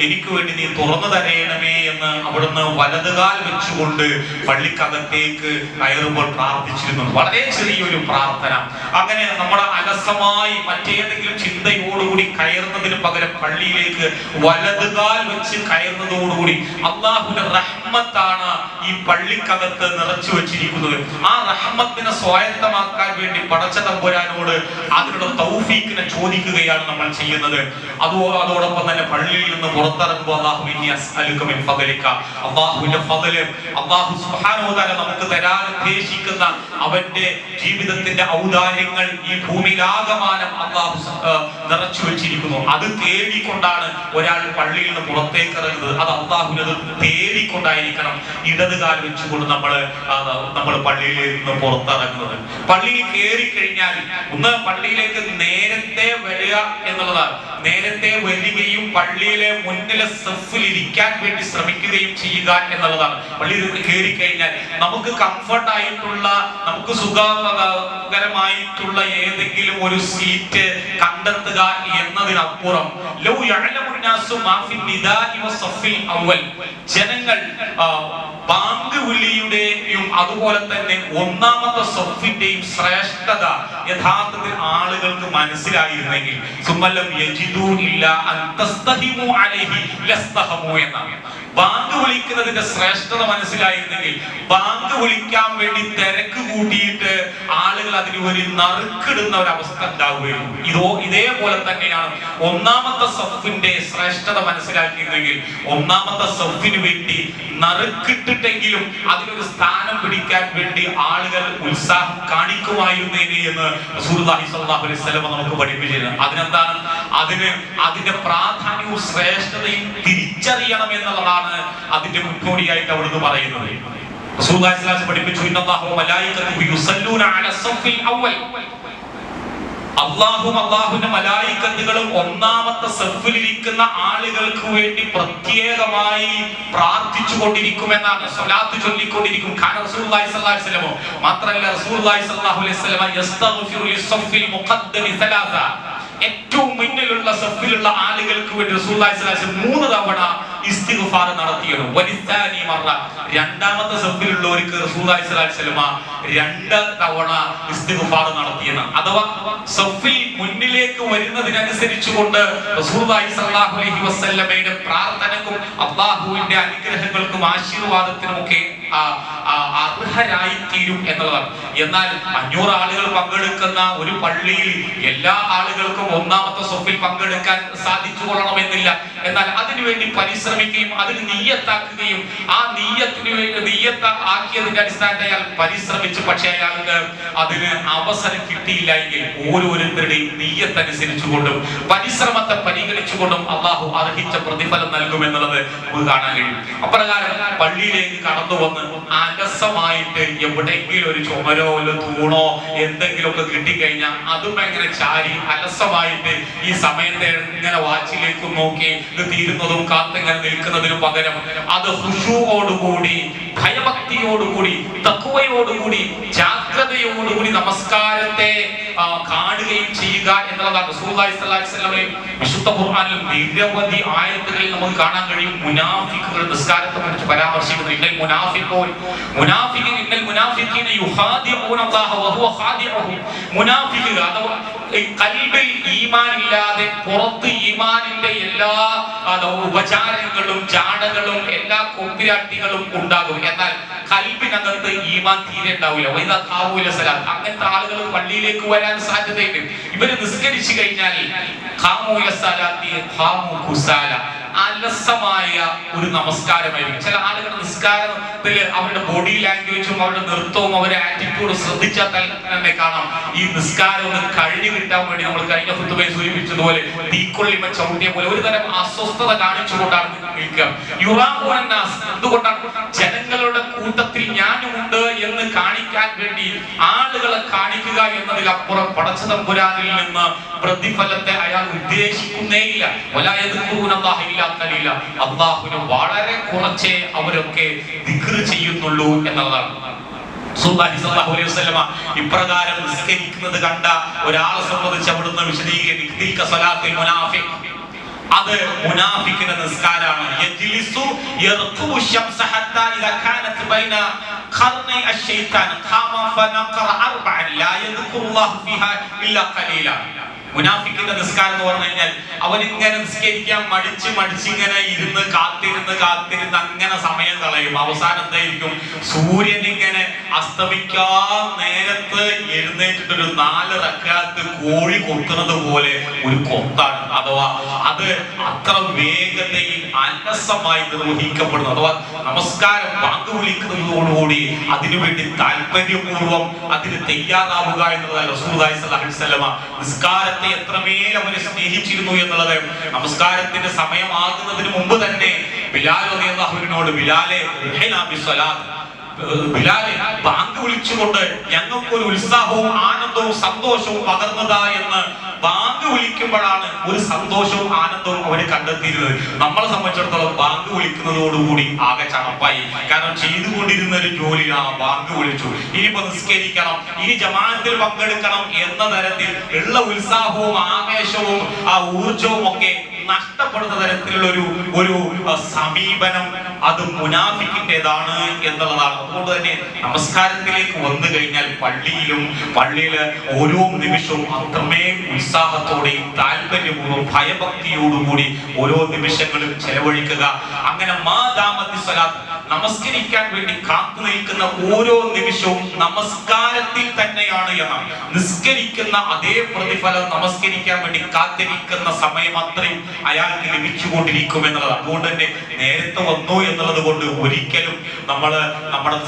എനിക്ക് വേണ്ടി നീ തുറന്നു തരേണമേ എന്ന് അവിടുന്ന് വലത് കാൽ വെച്ചുകൊണ്ട് പള്ളിക്കകത്തേക്ക് കയറുമ്പോൾ പ്രാർത്ഥിച്ചിരുന്നു. വളരെ ചെറിയൊരു പ്രാർത്ഥന. അങ്ങനെ നമ്മുടെ അലസമായി മറ്റേതെങ്കിലും ചിന്തയോടുകൂടി കയറുന്നതിന് പകരം പള്ളി പള്ളിയിലേക്ക് വലതുകാൽ വെച്ച് കയറുന്നതോടുകൂടി അള്ളാഹുവിന്റെ റഹ്മത്താണ് ഈ പള്ളിക്കകത്ത് നിറച്ചു വെച്ചിരിക്കുന്നത്. ആ റഹ്മത്തിനെ സ്വായത്തമാക്കാൻ വേണ്ടി പടച്ച തമ്പുരാനോട് അതിനുള്ള തൗഫീഖിനെ ചോദിക്കുകയാണ് നമ്മൾ ചെയ്യുന്നത്. അതോടൊപ്പം തന്നെ പള്ളിയിൽ നിന്ന് പുറത്തിറങ്ങുമ്പോൾ അള്ളാഹുവിന്റെ ഫദ്ല്, അള്ളാഹു സുബ്ഹാനഹു വ തആല നമുക്ക് തരാൻ ഉദ്ദേശിക്കുന്ന അവന്റെ ജീവിതത്തിന്റെ ഔദാര്യങ്ങൾ ഈ ഭൂമിയിലാകമാനം അള്ളാഹു നിറച്ചു വെച്ചിരിക്കുന്നു. അത് തേടിക്കൊണ്ടാണ് ഒരാൾ പള്ളിയിൽ നിന്ന് പുറത്തേക്ക് ഇറങ്ങുന്നത്. അത് അള്ളാഹുവിനത് തേടിക്കൊണ്ടായിരിക്കണം ഇടതുകാൽ വെച്ചുകൊണ്ട് നമ്മൾ പള്ളിയിൽ നിന്ന് പുറത്തിറങ്ങുന്നത്. പള്ളിയിൽ കയറി കഴിഞ്ഞാൽ ഒന്ന് പള്ളിയിലേക്ക് നേരത്തെ വരിക എന്നുള്ളതാണ്. നേരത്തെ വരികയും പള്ളിയിലെ മുന്നിലെ സഫിൽ ഇരിക്കാൻ വേണ്ടി ശ്രമിക്കുകയും ചെയ്യുക എന്നുള്ളതാണ്. പള്ളിയിൽ കയറി കഴിഞ്ഞാൽ നമുക്ക് കംഫർട്ട് ആയിട്ടുള്ള, നമുക്ക് സുഖകരമായിട്ടുള്ള ഏതെങ്കിലും ഒരു സീറ്റ് കണ്ടെത്തുക എന്നതിനപ്പുറം ജനങ്ങൾ ബാങ്ക് വിളിയുടെയും അതുപോലെ തന്നെ ഒന്നാമത്തെ സഫിന്റെയും ശ്രേഷ്ഠത യഥാർത്ഥത്തിൽ ആളുകൾക്ക് മനസ്സിലായിരുന്നെങ്കിൽ എന്നാണ്. ബാങ്ക് വിളിക്കുന്നതിന്റെ ശ്രേഷ്ഠത മനസ്സിലായിരുന്നെങ്കിൽ ബാങ്ക് വിളിക്കാൻ വേണ്ടി തിരക്ക് കൂട്ടിയിട്ട് ആളുകൾ അതിന് ഒരു നറുക്കിടുന്ന ഒരവസ്ഥ ഉണ്ടാവുകയും ഇതേപോലെ തന്നെയാണ് ഒന്നാമത്തെ സഫിന്റെ ശ്രേഷ്ഠത മനസ്സിലാക്കിയിരുന്നെങ്കിൽ ഒന്നാമത്തെ സഫിന് വേണ്ടി നറുക്കിട്ടിട്ടെങ്കിലും അതിനൊരു സ്ഥാനം പിടിക്കാൻ വേണ്ടി ആളുകൾ ഉത്സാഹം കാണിക്കുമായിരുന്നേനെ എന്ന് റസൂലുള്ളാഹി സ്വല്ലല്ലാഹു അലൈഹി വസല്ലം നമുക്ക് പഠിപ്പിച്ചിരുന്നു. അതിനെന്താണ്? അതിന്റെ പ്രാധാന്യവും ശ്രേഷ്ഠതയും തിരിച്ചറിയണം എന്നുള്ളതാണ് അതിന്റെ മുന്നോടിയായിട്ട് അവിടുന്ന് പറയുന്നത്. റസൂലുള്ളാഹി സ്വല്ലല്ലാഹു അലൈഹി വസല്ലം പഠിപ്പിച്ചു, ഇന്നല്ലാഹു വ മലായികതുഹു യുസല്ലൂന അലാ സഫിൽ അവ്വൽ. അള്ളാഹുവിന്റെ മലായികത്തുകളും ഒന്നാമത്തെ സഫിലിരിക്കുന്ന ആളുകൾക്ക് വേണ്ടി പ്രത്യേകമായി പ്രാർത്ഥിച്ചു കൊണ്ടിരിക്കുമെന്നാണ്, സ്വലാത്ത് ചൊല്ലിക്കൊണ്ടിരിക്കും. റസൂലുള്ളാഹി സ്വല്ലല്ലാഹു അലൈഹി വസല്ലം മാത്രമല്ല, റസൂലുള്ളാഹി സ്വല്ലല്ലാഹു അലൈഹി വസല്ലം യസ്തഗ്ഫിറു ലിസ്സഫിൽ മുഖദ്ദമി സലാസ, ഏറ്റവും മുന്നിലുള്ള സഫിലുള്ള ആളുകൾക്ക് വേണ്ടി റസൂലുള്ളാഹി സ്വല്ലല്ലാഹു അലൈഹി വസല്ലം 3 തവണ ഇസ്തിഗ്ഫാർ നടത്തിയിരുന്നു. വലിസാനി മറ, രണ്ടാമത്തെ സഫിലുള്ളവർക്ക് റസൂലുള്ളാഹി സ്വല്ലല്ലാഹു അലൈഹി വസല്ലം 2 തവണ ഇസ്തിഗ്ഫാർ നടത്തിയെന്ന്. അഥവാ സഫിൽ മുന്നിലേക്ക് വരുന്നതിനനുസരിച്ചുകൊണ്ട് റസൂലുള്ളാഹി സ്വല്ലല്ലാഹു അലൈഹി വസല്ലമയുടെ പ്രാർത്ഥനക്കും അല്ലാഹുവിന്റെ അനുഗ്രഹങ്ങൾക്കും ആശീർവാദത്തിനും ഒക്കെ അർഹരായി തീരും എന്നുള്ളതാണ്. എന്നാൽ 500 ആളുകൾ പങ്കെടുക്കുന്ന ഒരു പള്ളിയിൽ എല്ലാ ആളുകൾക്കും ഒന്നാമത്തെ സഫിൽ പങ്കെടുക്കാൻ സാധിച്ചു കൊള്ളണമെന്നില്ല. എന്നാൽ അതിനുവേണ്ടി പരിശ്രമിക്കുകയും അതിന് നിയ്യത്താക്കുകയും ആ നിയ്യത്ത് ആക്കിയതിന്റെ അടിസ്ഥാനത്തിൽ അയാൾ പരിശ്രമിച്ചു, പക്ഷേ അയാൾക്ക് അതിന് അവസരം കിട്ടിയില്ല എങ്കിൽ ഓരോരുത്തരുടെയും നിയ്യത്തനുസരിച്ചുകൊണ്ടും പരിശ്രമത്തെ പരിഗണിച്ചുകൊണ്ടും അള്ളാഹു അർഹിച്ച പ്രതിഫലം നൽകുമെന്നുള്ളത് നമുക്ക് കാണാൻ കഴിയും. അപ്രകാരം പള്ളിയിലേക്ക് കടന്നു വന്ന് അലസമായിട്ട് എവിടെയെങ്കിലും ഒരു ചുമരോ ഒരു തൂണോ എന്തെങ്കിലുമൊക്കെ കിട്ടിക്കഴിഞ്ഞാൽ അതും എങ്ങനെ ചാരി അലസമായിട്ട് ഈ സമയത്തെ ഇങ്ങനെ വാച്ചിലേക്ക് നോക്കി ഇത് തീരുന്നതും കാത്തിങ്ങനെ നിൽക്കുന്നതിനു പകരം അത് ഖുശൂഅോടുകൂടി, ഭയഭക്തിയോടുകൂടി, തഖ്വയോടുകൂടി, ജാഗ്രതയോടുകൂടി നമസ്കാരത്തെ കാണുകയും ചെയ്യുക എന്നുള്ളതാണ്. റസൂലുള്ളാഹി സ്വല്ലല്ലാഹു അലൈഹി വസല്ലം വിശുദ്ധ ഖുർആനിൽ നിരവധി ആയത്തുകളിൽ നമുക്ക് കാണാൻ കഴിയും മുനാഫിക്കുകൾ നിസ്കാരത്തെ കുറിച്ച് പരാമർശിക്കുന്നത്. ഇന്നൽ മുനാഫിഖീന യുഖാദിഊന അല്ലാഹ വഹുവ ഖാദിഉഹും. മുനാഫിഖുകൾ അഥവാ ഖൽബിൽ ഈമാൻ ഇല്ലാതെ പുറത്ത് ഈമാനിന്റെ എല്ലാ ഉപചാരങ്ങളും ജാടകളും എല്ലാ കൊമ്പിരാട്ടികളും ഉണ്ടാകും. എന്നാൽ ഖൽബിനകത്ത് ഈമാൻ തീരെ ഉണ്ടാവില്ല. അങ്ങനത്തെ ആളുകൾ പള്ളിയിലേക്ക് വരാൻ സാധ്യതയുണ്ട്. ഇവര് നിസ്കരിച്ചു കഴിഞ്ഞാൽ അലസമായ ഒരു നമസ്കാരമായിരിക്കും. ചില ആളുകളുടെ നിസ്കാരത്തിൽ അവരുടെ ബോഡി ലാംഗ്വേജും അവരുടെ നൃത്തവും അവരുടെ ആറ്റിറ്റ്യൂഡും ശ്രദ്ധിച്ചാൽ തന്നെ കാണാം ഈ നിസ്കാരം ഒന്ന് കഴിഞ്ഞു കിട്ടാൻ വേണ്ടി നമ്മൾ കഴിഞ്ഞ ഖുതുബയിൽ സൂചിപ്പിച്ചതുപോലെ തീക്കൊള്ളിമ ചവിട്ടിയ പോലെ ഒരു തരം അസ്വസ്ഥത കാണിച്ചുകൊണ്ടാണ് നിൽക്കുക. എന്തുകൊണ്ടാണ്? ജനങ്ങളുടെ കൂട്ടത്തിൽ ഞാനുമുണ്ട് എന്ന് കാണിക്കാൻ വേണ്ടി ആളുകളെ കാണിക്കുക എന്നതിലപ്പുറം പടച്ച തമ്പുരാനിൽ നിന്ന് പ്രതിഫലത്തെ അയാൾ ഉദ്ദേശിക്കുന്നേയില്ല. അല്ലാഹുവിനെ വളരെ കുറച്ചേ അവരൊക്കെ ദിക്ർ ചെയ്യുന്നുള്ളൂ എന്നുള്ളതാണ്. ഇപ്രകാരം നിസ്കരിക്കുന്നത് കണ്ട ഒരാളെ സംബന്ധിച്ച് അവിടുന്ന് വിശദീകരിക്കും, അത് മുനാഫിക്കിന്റെ നിസ്കാരമാണ്. യജ്ലിസു യർഖു ശംസ ഹത്താ ഇദാ കാനത് ബൈന ഖർനി അശ്ശൈത്താൻ ഖാമ ഫനഖറ അർബഅൻ ലാ യദ്കുറുല്ലാഹു ഫീഹാ ഇല്ലാ ഖലീല. മുനാഫിക്കിന്റെ നിസ്കാരം എന്ന് പറഞ്ഞു കഴിഞ്ഞാൽ അവനിങ്ങനെ നിസ്കരിക്കാൻ മടിച്ചിങ്ങനെ ഇരുന്ന് കാത്തിരുന്ന് അങ്ങനെ സമയം കളയും. അവസാനം എന്തായിരിക്കും? സൂര്യൻ ഇങ്ങനെ അസ്തമിക്കാൻ നേരത്ത് എഴുന്നേറ്റിട്ടൊരു 4 റക്അത്ത് കോഴി കൊത്തുന്നത് പോലെ ഒരു കൊത്താണ്. അഥവാ അത് അത്ര വേഗതയിൽ അലസമായി നിർവഹിക്കപ്പെടുന്നു. അഥവാ നമസ്കാരം ബാങ്ക് വിളിക്കുന്നതോടുകൂടി അതിനുവേണ്ടി താല്പര്യപൂർവ്വം അതിന് തയ്യാറാവുക എന്നുള്ളത് റസൂലുള്ളാഹി സ്വല്ലല്ലാഹു അലൈഹി വസല്ലം നിസ്കാരത്തെ എത്രമേൽ അവനെ സ്നേഹിച്ചിരുന്നു എന്നുള്ളത് നമസ്കാരത്തിന്റെ സമയമാകുന്നതിന് മുമ്പ് തന്നെ ബിലാൽ റളിയല്ലാഹു അൻഹുവിനോട് ബിലാലെ ബാങ്ക് വിളിച്ചുകൊണ്ട് ഞങ്ങൾക്കൊരു ഉത്സാഹവും ആനന്ദവും സന്തോഷവും പകർന്നതാ എന്ന് ബാങ്ക് വിളിക്കുമ്പോഴാണ് ഒരു സന്തോഷവും ആനന്ദവും അവര് കണ്ടെത്തിയിരുന്നത്. നമ്മളെ സംബന്ധിച്ചിടത്തോളം ബാങ്ക് വിളിക്കുന്നതോടുകൂടി ആകെ ചടപ്പായി. കാരണം ചെയ്തുകൊണ്ടിരുന്ന ഒരു ജോലി ബാങ്ക് വിളിച്ചു, ഇനിയിപ്പോ നിസ്കരിക്കണം, ഇനി ജമാഅത്തിൽ പങ്കെടുക്കണം എന്ന തരത്തിൽ ഉള്ള ഉത്സാഹവും ആവേശവും ആ ഊർജവും ഒക്കെ നഷ്ടപ്പെടുന്ന തരത്തിലുള്ള ഒരു സമീപനം അത് മുനാഫിക്കിന്റേതാണ് എന്നുള്ളതാണ്. അതുകൊണ്ട് തന്നെ നമസ്കാരത്തിലേക്ക് വന്നു കഴിഞ്ഞാൽ പള്ളിയില് ഓരോ നിമിഷവും അത്രമേൽ ഉത്സാഹത്തോടെയും താല്പര്യപൂർവ്വം ഭയഭക്തിയോടുകൂടി ഓരോ നിമിഷങ്ങളും ചെലവഴിക്കുക. അങ്ങനെ മാദാമത്തി സ്വലാത്ത് നമസ്കരിക്കാൻ വേണ്ടി കാത്തു നിൽക്കുന്ന ഓരോ നിമിഷവും നമസ്കാരത്തിൽ തന്നെയാണ് എന്നാണ്. നിസ്കരിക്കുന്ന അതേ പ്രതിഫലം നമസ്കരിക്കാൻ വേണ്ടി കാത്തിരിക്കുന്ന സമയം അത്രയും അയാൾക്ക് ലഭിച്ചുകൊണ്ടിരിക്കും എന്നുള്ളത്. അതുകൊണ്ട് തന്നെ നേരത്തെ വന്നു എന്നുള്ളത് കൊണ്ട് ഒരിക്കലും നമ്മുടെ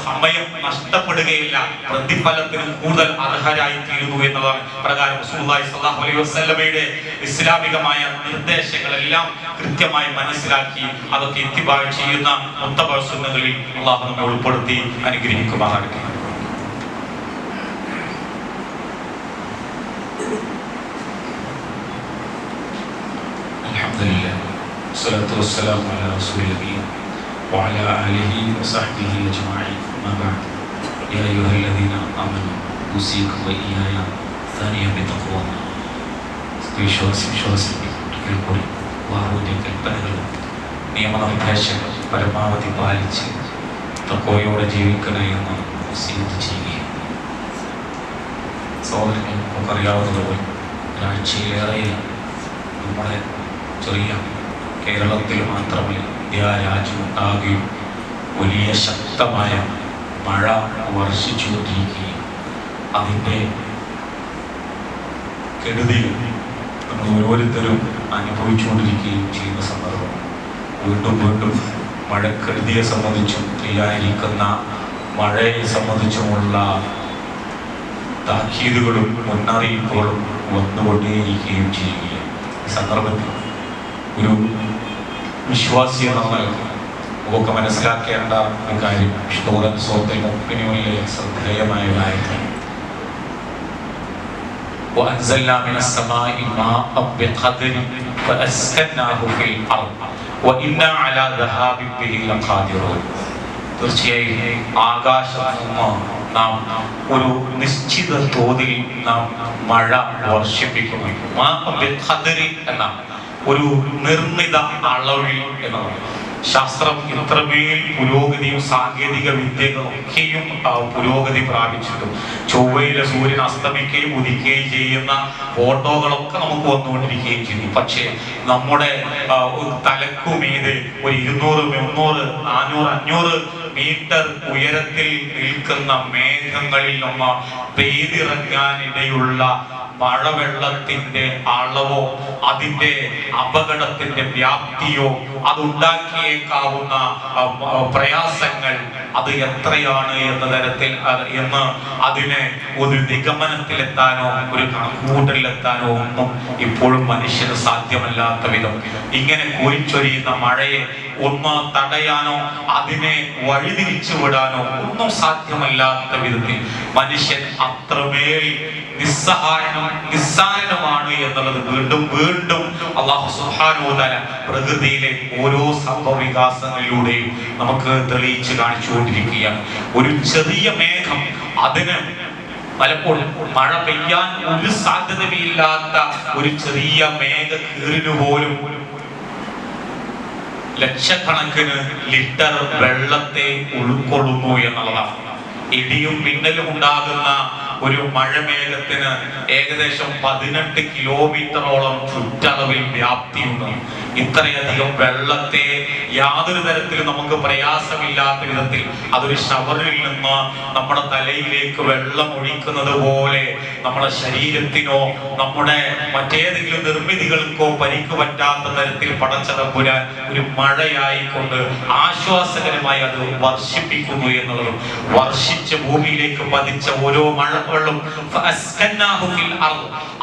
സമയം നഷ്ടപ്പെടുകയില്ല, പ്രതിഫലത്തിന് കൂടുതൽ അർഹരായി തീരുന്നു എന്നുള്ളതാണ്. പ്രകാരം റസൂലുള്ളാഹി സ്വല്ലല്ലാഹു അലൈഹി വസല്ലമയുടെ ഇസ്ലാമികമായ നിർദ്ദേശങ്ങളെല്ലാം കൃത്യമായി മനസ്സിലാക്കി അതൊക്കെ ഇത്തിബാ ചെയ്യുന്ന മുത്തബഅ സുന്നകളിൽ അല്ലാഹു നമ്മെ ഉൾപ്പെടുത്തി അനുഗ്രഹിക്കുമാറാകട്ടെ. അൽഹംദുലില്ലാഹ് വസ്സലാത്തു വസ്സലാമു അലാ റസൂലില്ലാഹി വഅലാ ആലിഹി വസഹ്ബിഹി അജ്മഈൻ. അമ്മാ ബഅദ്. യാ അയ്യുഹല്ലദീന ആമനൂ ഉസീകും വഇയ്യായ തനിയ ബിതഖ്വല്ലാഹ്. വിശ്വാസികൾ കൂടി അല്ലാഹുവിന്റെ കൽപ്പനകളും നിയമനിർദ്ദേശങ്ങളും പരമാവധി പാലിച്ച് തഖ്വയോടെ ജീവിക്കണേ എന്ന് വസിയത്ത് ചെയ്യുകയാണ്. സഹോദരങ്ങൾ, നമുക്കറിയാവുന്നതുപോലെ ഒരാഴ്ചയിലേറെ നമ്മുടെ ചെറിയ കേരളത്തിൽ മാത്രമല്ല ഇന്ത്യ രാജ്യമൊട്ടാകെയും വലിയ ശക്തമായ മഴ വർഷിച്ചുകൊണ്ടിരിക്കുകയും അതിൻ്റെ കെടുതികൾ നമ്മൾ ഓരോരുത്തരും അനുഭവിച്ചുകൊണ്ടിരിക്കുകയും ചെയ്യുന്ന സന്ദർഭം വീണ്ടും മഴക്കെടുതിയെ സംബന്ധിച്ചും പെയ്യാനിരിക്കുന്ന മഴയെ സംബന്ധിച്ചുമുള്ള താക്കീതുകളും മുന്നറിയിപ്പുകളും വന്നുകൊണ്ടേയിരിക്കുകയും ചെയ്യുകയാണ്. ഈ സന്ദർഭത്തിൽ ഒരു വിശ്വാസി എന്ന നമുക്ക് മനസ്സിലാക്കേണ്ട ഒരു കാര്യം സൂറത്തുൽ മുഅ്മിനൂനിലെ ശ്രദ്ധേയമായ ആയത്താണ്. وأنزلنا من السماء ماء بقدر فأسكناه في الأرض وإنا على ذهاب به لقادرون. തീർച്ചയായും ആകാശത്ത് നിന്ന് നാം ഒരു നിശ്ചിത തോതിൽ നാം മഴ വർഷിപ്പിക്കുന്നു. എന്ന ഒരു നിർമ്മിത അളവിൽ എന്നാണ്. ശാസ്ത്രം ഇത്രമേൽ പുരോഗതിയും സാങ്കേതിക വിദ്യകളൊക്കെയും പുരോഗതി പ്രാപിച്ചിട്ടും ചൊവ്വയിലെ സൂര്യൻ അസ്തമിക്കുകയും ഉദിക്കുകയും ചെയ്യുന്ന ഫോട്ടോകളൊക്കെ നമുക്ക് വന്നുകൊണ്ടിരിക്കുകയും ചെയ്തു. പക്ഷേ നമ്മുടെ തലക്കുമീത് ഒരു 200, 300, 400, 500 മീറ്റർ ഉയരത്തിൽ നിൽക്കുന്ന മേഘങ്ങളിൽ നിന്ന് പെയ്തിറങ്ങാനിടയുള്ള മഴവെള്ളത്തിന്റെ അളവോ അതിന്റെ അപകടത്തിന്റെ വ്യാപ്തിയോ അതുണ്ടാക്കിയേക്കാവുന്ന പ്രയാസങ്ങൾ അത് എത്രയാണ് എന്ന തരത്തിൽ അതിനെ ഒരു നിഗമനത്തിലെത്താനോ ഒരു കണക്കുകൂട്ടലിലെത്താനോ ഒന്നും ഇപ്പോഴും മനുഷ്യന് സാധ്യമല്ലാത്ത വിധം ഇങ്ങനെ കോരിച്ചൊരിയുന്ന മഴയെ ഒന്ന് തടയാനോ അതിനെ വഴിതിരിച്ചു വിടാനോ ഒന്നും സാധ്യമല്ലാത്ത വിധത്തിൽ മനുഷ്യൻ അത്രമേൽ നിസ്സാരമാണ് എന്നുള്ളത് വീണ്ടും അല്ലാഹു സുബ്ഹാനഹു വ തആല പ്രകൃതിയിലെ ഓരോ സംഭവവികാസങ്ങളിലൂടെയും നമുക്ക് തെളിയിച്ച് കാണിച്ചുകൊണ്ടിരിക്കുകയാണ്. ഒരു ചെറിയ മേഘം അതിന് പലപ്പോഴും മഴ പെയ്യാൻ ഒരു സാധ്യതയില്ലാത്ത ഒരു ചെറിയ മേഘക്കീറിനു പോലും ലക്ഷക്കണക്കിന് ലിറ്റർ വെള്ളത്തെ ഉൾക്കൊള്ളുന്നു എന്നുള്ളതാണ്. ഇടിയും മിന്നലും ഉണ്ടാകുന്ന ഒരു മഴമേഘത്തിന് ഏകദേശം 18 കിലോമീറ്ററോളം ചുറ്റളവിൽ വ്യാപ്തിയുണ്ട്. ഇത്രയധികം വെള്ളത്തെ യാതൊരു തരത്തിലും നമുക്ക് പ്രയാസമില്ലാത്ത വിധത്തിൽ അതൊരു ഷവറിൽ നിന്ന് നമ്മുടെ തലയിലേക്ക് വെള്ളം ഒഴിക്കുന്നത് പോലെ നമ്മുടെ ശരീരത്തിനോ നമ്മുടെ മറ്റേതെങ്കിലും നിർമ്മിതികൾക്കോ പരിക്ക് പറ്റാത്ത തരത്തിൽ പടച്ചതമ്പുരാൻ ഒരു മഴയായിക്കൊണ്ട് ആശ്വാസകരമായി അത് വർഷിപ്പിക്കുന്നു എന്നുള്ളതും, വർഷിച്ച് ഭൂമിയിലേക്ക് പതിച്ച ഓരോ മഴവെള്ളം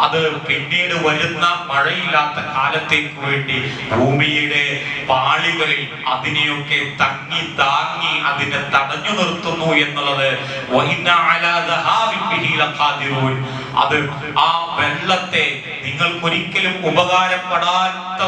അത് പിന്നീട് വരുന്ന മഴയില്ലാത്ത കാലത്തേക്ക് വേണ്ടി ഭൂമിയുടെ പാളികളിൽ അതിനെയൊക്കെ തങ്ങി താങ്ങി അതിനെ തടഞ്ഞു നിർത്തുന്നു എന്നുള്ളത്. അത് ആ വെള്ളത്തെ നിങ്ങൾക്കൊരിക്കലും ഉപകാരപ്പെടാത്ത